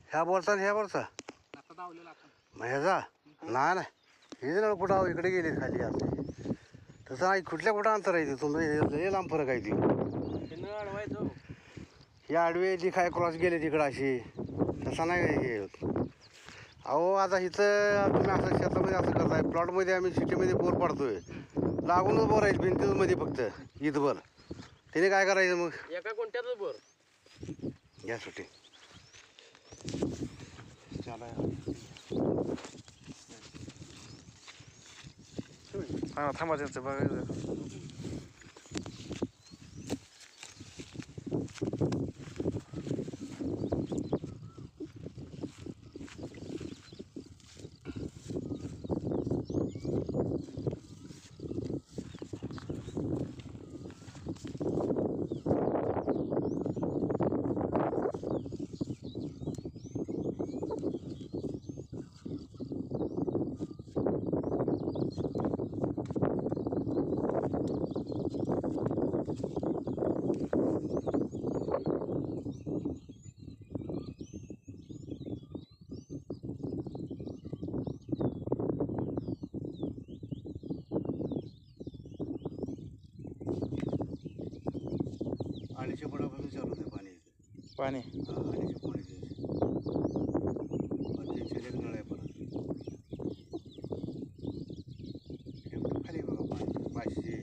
ह्या बोलता ह्या बोलता आता धावलेला आपण मग ह्याचा नाही नाही हे नळ कुठं इकडे गेले खाली असते तसं नाही कुठल्या कुठं अंतर आहे ते तुमचं लय लांब फरक आहे ती हे न अडवायचो ही आडवी ती काय क्रॉस गेले तिकडं अशी तसा नाही हे होत. अहो आता इथं तुम्ही असं शेतामध्ये असं करताय प्लॉटमध्ये आम्ही सिटीमध्ये बोर पडतोय लागूनच बोर आहेत भिंतीमध्ये फक्त इथभर त्याने काय करायचं मग एका कोणत्याच बोर यासाठी हा थांबा त्यांचं बघायचं. अडीचशे फुटापासून चालू होते पाणी पाणी अडीचशे पाणी तीनशे एक नळ आहे परत खाली बघा पाणी 500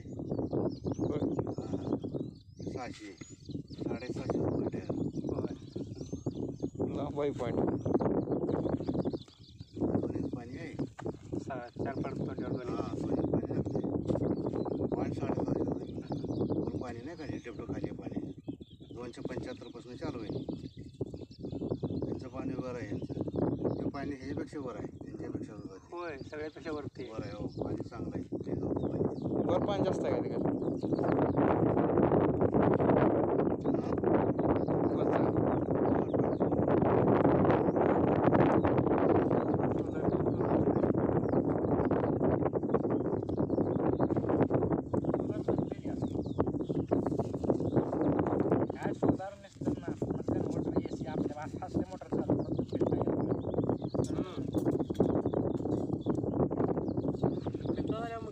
600 750 रुपये लांबाई पॉईंट पाणी आहे 4-5 फुट पाणी 750 पाणी नाही का टेपटो खाली पाणी 275 पासून चालू आहे त्यांचं पाणी वर आहे ते पाणी ह्याच्यापेक्षा वर आहे त्यांच्यापेक्षा होय सगळ्यापेक्षा वरती वर आहे हो पाणी चांगलं आहे वर पाणी जास्त आहे का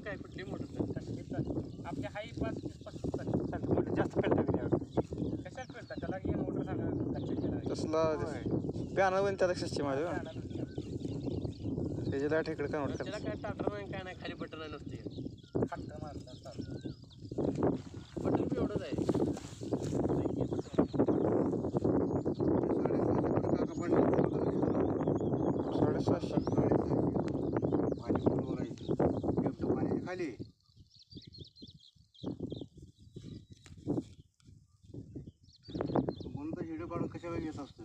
काय कुठली मोटर आपल्या हाई 5-5 मोटर जास्त पेलतात कशाला पेलतात त्याला एक मोटर सांगा तसला पॅनल पण त्याला सिस्टम आहे त्याची लाईट इकडे कन्वर्ट त्याला काय टाटर नाही काय नाही खाली बटन नसते हट्ट मारला बटन बी एवढंच आहे खाली म्हणून तर व्हिडिओ काढून कशा वेळी येत असतो.